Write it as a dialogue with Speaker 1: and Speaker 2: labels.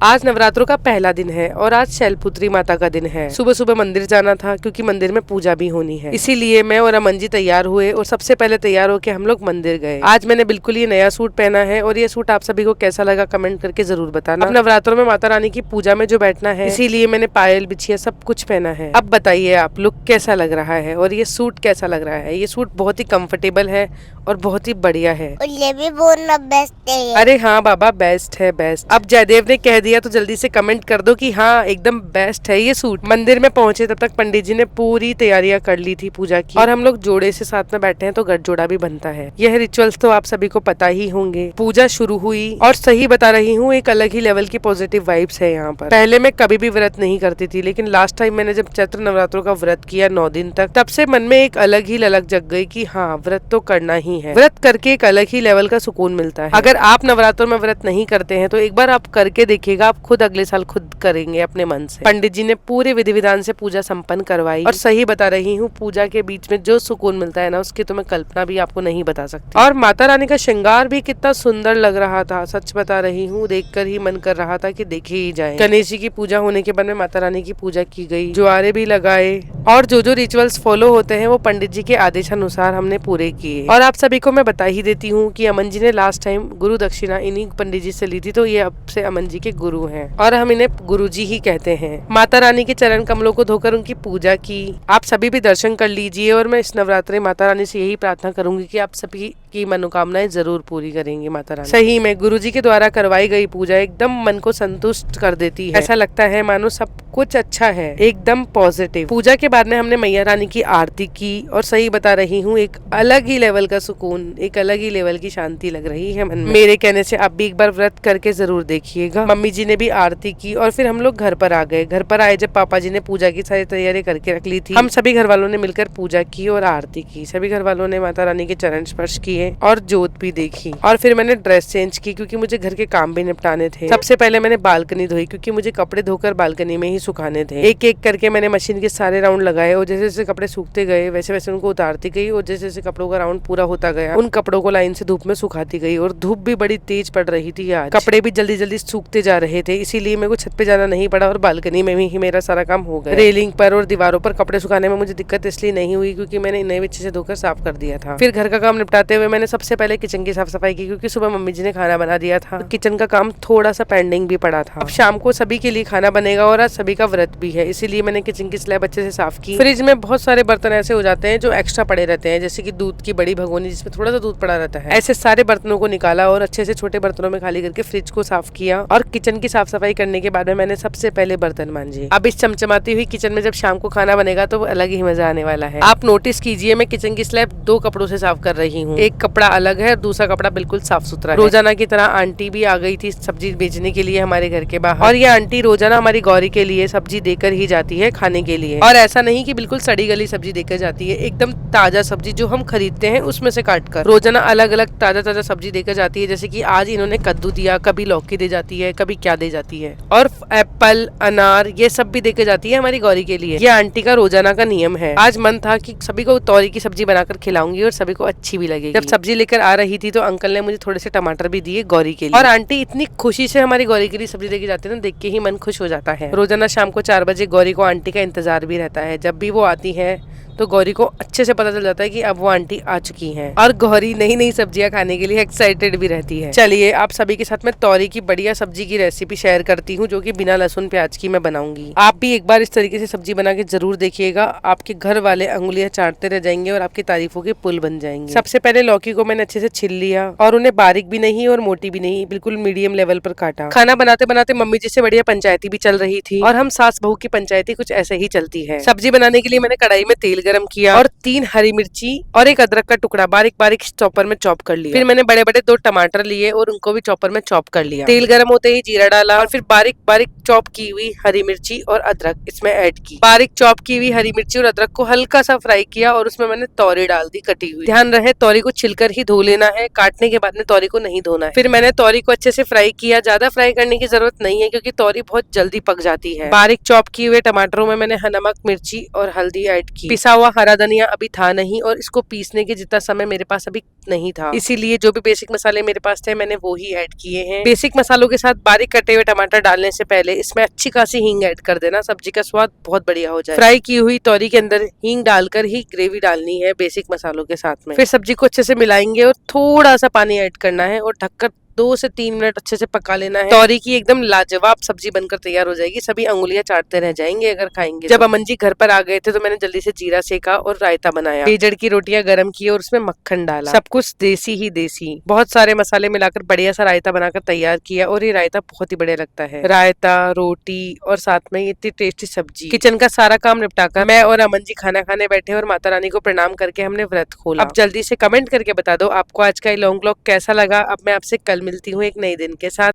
Speaker 1: आज नवरात्रों का पहला दिन है और आज शैलपुत्री माता का दिन है। सुबह सुबह मंदिर जाना था क्योंकि मंदिर में पूजा भी होनी है, इसीलिए मैं और अमन जी तैयार हुए और सबसे पहले तैयार होके हम लोग मंदिर गए। आज मैंने बिल्कुल ये नया सूट पहना है और ये सूट आप सभी को कैसा लगा कमेंट करके जरूर बताना। अब नवरात्रों में माता रानी की पूजा में जो बैठना है, इसीलिए मैंने पायल बिछिया सब कुछ पहना है। अब बताइए आप लुक कैसा लग रहा है और ये सूट कैसा लग रहा है। ये सूट बहुत ही कंफर्टेबल है और बहुत ही बढ़िया है
Speaker 2: और ये भी बोलना बेस्ट है।
Speaker 1: अरे हाँ बाबा, बेस्ट है बेस्ट। अब जयदेव ने कह दिया तो जल्दी से कमेंट कर दो कि हाँ एकदम बेस्ट है ये सूट। मंदिर में पहुंचे तब तक पंडित जी ने पूरी तैयारियां कर ली थी पूजा की, और हम लोग जोड़े से साथ में बैठे हैं तो गठजोड़ा भी बनता है। यह रिचुअल्स तो आप सभी को पता ही होंगे। पूजा शुरू हुई और सही बता रही हूँ, एक अलग ही लेवल की पॉजिटिव वाइब्स है यहाँ पर। पहले मैं कभी भी व्रत नहीं करती थी, लेकिन लास्ट टाइम मैंने जब चैत्र नवरात्रों का व्रत किया 9 दिन तक, तब से मन में एक अलग ही ललक जग गई कि हाँ व्रत तो करना ही है। व्रत करके एक अलग ही लेवल का सुकून मिलता है। अगर आप नवरात्रों में व्रत नहीं करते हैं तो एक बार आप करके देखिएगा, आप खुद अगले साल खुद करेंगे अपने मन से। पंडित जी ने पूरे विधि विधान से पूजा संपन्न करवाई और सही बता रही हूँ, पूजा के बीच में जो सुकून मिलता है ना, उसकी तो मैं कल्पना भी आपको नहीं बता सकती। और माता रानी का श्रृंगार भी कितना सुंदर लग रहा था, सच बता रही हूँ, देखकर ही मन कर रहा था कि देखे ही जाए। गणेश जी की पूजा होने के बाद में माता रानी की पूजा की गई, ज्वारे भी लगाए और जो रिचुअल्स फॉलो होते हैं वो पंडित जी के आदेशानुसार हमने पूरे किए। और आप सभी को मैं बता ही देती हूँ कि अमन जी ने लास्ट टाइम गुरु दक्षिणा इन्हीं पंडित जी से ली थी, तो ये अब से अमन जी के गुरु हैं और हम इन्हें गुरु जी ही कहते हैं। माता रानी के चरण कमलों को धोकर उनकी पूजा की। आप सभी भी दर्शन कर लीजिए और मैं इस नवरात्रि माता रानी से यही प्रार्थना करूंगी कि आप सभी की मनोकामनाएं जरूर पूरी करेंगे माता रानी। सही में गुरु जी के द्वारा करवाई गई पूजा एकदम मन को संतुष्ट कर देती है। ऐसा लगता है मानो सब कुछ अच्छा है, एकदम पॉजिटिव। पूजा के बाद में हमने मैया रानी की आरती की और सही बता रही हूँ, एक अलग ही लेवल का सुकून, एक अलग ही लेवल की शांति लग रही है मन में। मेरे कहने से आप भी एक बार व्रत करके जरूर देखिएगा। मम्मी जी ने भी आरती की और फिर हम लोग घर पर आ गए। घर पर आए जब पापा जी ने पूजा की सारी तैयारी करके रख ली थी, हम सभी घर वालों ने मिलकर पूजा की और आरती की। सभी घर वालों ने माता रानी के चरण स्पर्श किए और जोत भी देखी। और फिर मैंने ड्रेस चेंज की क्योंकि मुझे घर के काम भी निपटाने थे। सबसे पहले मैंने बालकनी धोई क्योंकि मुझे कपड़े धोकर बालकनी में ही सुखाने थे। एक एक करके मैंने मशीन के सारे राउंड लगाए और जैसे जैसे कपड़े सूखते गए वैसे वैसे उनको उतारती गई और जैसे जैसे कपड़ों का राउंड पूरा होता गया उन कपड़ों को लाइन से धूप में सुखाती गई। और धूप भी बड़ी तेज पड़ रही थी आज, कपड़े भी जल्दी जल्दी सूखते जा रहे थे, इसीलिए मेरे को छत पे जाना नहीं पड़ा और बालकनी में ही मेरा सारा काम हो गया। रेलिंग पर और दीवारों पर कपड़े सुखाने में मुझे दिक्कत इसलिए नहीं हुई क्योंकि मैंने इन्हें अच्छे से धोकर साफ कर दिया था। फिर घर का काम निपटाते हुए मैंने सबसे पहले किचन की साफ सफाई की क्योंकि सुबह मम्मी जी ने खाना बना दिया था। किचन का काम थोड़ा सा पेंडिंग भी पड़ा था। अब शाम को सभी के लिए खाना बनेगा और आज सभी का व्रत भी है, इसीलिए मैंने किचन की स्लैब अच्छे से साफ की। फ्रिज में बहुत सारे बर्तन ऐसे हो जाते हैं जो एक्स्ट्रा पड़े रहते हैं, जैसे कि दूध की बड़ी भगोनी जिसमें थोड़ा सा दूध पड़ा रहता है। ऐसे सारे बर्तनों को निकाला और अच्छे से छोटे बर्तनों में खाली करके फ्रिज को साफ किया। और किचन की साफ सफाई करने के बाद में मैंने सबसे पहले बर्तन मांजे। अब इस चमचमाती हुई किचन में जब शाम को खाना बनेगा तो अलग ही मजा आने वाला है। आप नोटिस कीजिए, मैं किचन की स्लैब 2 कपड़ों से साफ कर रही हूँ। एक कपड़ा अलग है और दूसरा कपड़ा बिल्कुल साफ सुथरा है। रोजाना की तरह आंटी भी आ गई थी सब्जी बेचने के लिए हमारे घर के बाहर, और ये आंटी रोजाना हमारी गौरी के लिए सब्जी देकर ही जाती है खाने के लिए। और ऐसा नहीं कि बिल्कुल सड़ी गली सब्जी देकर जाती है, एकदम ताजा सब्जी जो हम खरीदते हैं उसमें से काट कर रोजाना अलग अलग ताजा ताजा सब्जी देकर जाती है। जैसे कि आज इन्होंने कद्दू दिया, कभी लौकी दे जाती है, कभी क्या दे जाती है, और एप्पल अनार ये सब भी देकर जाती है हमारी गौरी के लिए। ये आंटी का रोजाना का नियम है। आज मन था कि सभी को तौरी की सब्जी बनाकर खिलाऊंगी और सभी को अच्छी भी लगेगी। जब सब्जी लेकर आ रही थी तो अंकल ने मुझे थोड़े से टमाटर भी दिए गौरी के लिए। और आंटी इतनी खुशी से हमारी गौरी के लिए सब्जी देके जाती है ना, देख के ही मन खुश हो जाता है। रोजाना शाम को 4 बजे गौरी को आंटी का इंतजार भी रहता है। जब भी वो आती है तो गौरी को अच्छे से पता चल जाता है कि अब वो आंटी आ चुकी हैं, और गौरी नई नई सब्जियां खाने के लिए एक्साइटेड भी रहती है। चलिए आप सभी के साथ में तौरी की बढ़िया सब्जी की रेसिपी शेयर करती हूँ जो कि बिना लहसुन प्याज की मैं बनाऊंगी। आप भी एक बार इस तरीके से सब्जी बना के जरूर देखिएगा, आपके घर वाले अंगुलियां चाटते रह जाएंगे और आपकी तारीफों के पुल बन जाएंगे। सबसे पहले लौकी को मैंने अच्छे से छिल लिया और उन्हें बारीक भी नहीं और मोटी भी नहीं, बिल्कुल मीडियम लेवल पर काटा। खाना बनाते बनाते मम्मी जी से बढ़िया पंचायती भी चल रही थी और हम सास बहू की पंचायती कुछ ऐसे ही चलती है। सब्जी बनाने के लिए मैंने कढ़ाई में तेल गरम किया और 3 हरी मिर्ची और एक अदरक का टुकड़ा बारीक बारीक चॉपर में चॉप कर लिया। फिर मैंने बड़े बड़े 2 टमाटर लिए और उनको भी चॉपर में चॉप कर लिया। तेल गर्म होते ही जीरा डाला और फिर बारीक बारीक चॉप की हुई हरी मिर्ची और अदरक इसमें ऐड की। बारीक चॉप की हुई हरी मिर्ची और अदरक को हल्का सा फ्राई किया और उसमें मैंने तौरी डाल दी कटी हुई। ध्यान रहे तौरी को छिलकर ही धो लेना है, काटने के बाद में तौरी को नहीं धोना है। फिर मैंने तौरी को अच्छे से फ्राई किया, ज्यादा फ्राई करने की जरूरत नहीं है क्योंकि तौरी बहुत जल्दी पक जाती है। बारीक चॉप किए हुए टमाटरों में मैंने नमक मिर्ची और हल्दी ऐड की। पिसा हुआ हरा धनिया अभी था नहीं और इसको पीसने के जितना समय मेरे पास अभी नहीं था, इसीलिए जो भी बेसिक मसाले मेरे पास थे मैंने वो ही ऐड किए हैं। बेसिक मसालों के साथ बारीक कटे हुए टमाटर डालने से पहले इसमें अच्छी खासी हींग ऐड कर देना, सब्जी का स्वाद बहुत बढ़िया हो जाए। फ्राई की हुई तोरी के अंदर हींग डालकर ही ग्रेवी डालनी है बेसिक मसालों के साथ में। फिर सब्जी को अच्छे से मिलाएंगे और थोड़ा सा पानी ऐड करना है और ढककर 2 से 3 मिनट अच्छे से पका लेना है। तोरी की एकदम लाजवाब सब्जी बनकर तैयार हो जाएगी, सभी अंगुलियां चाटते रह जाएंगे अगर खाएंगे। जब अमन जी घर पर आ गए थे तो मैंने जल्दी से जीरा सेका और रायता बनाया, बेजड़ की रोटियां गर्म की और उसमें मक्खन डाला, सब कुछ देसी ही देसी। बहुत सारे मसाले मिलाकर बढ़िया सा रायता बनाकर तैयार किया और ये रायता बहुत ही बढ़िया लगता है। रायता, रोटी और साथ में इतनी टेस्टी सब्जी। किचन का सारा काम निपटाकर मैं और अमन जी खाना खाने बैठे और माता रानी को प्रणाम करके हमने व्रत खोला। अब जल्दी से कमेंट करके बता दो आपको आज का ये लॉन्ग व्लॉग कैसा लगा। अब मैं आपसे कल मिलती हूँ एक नए दिन के साथ।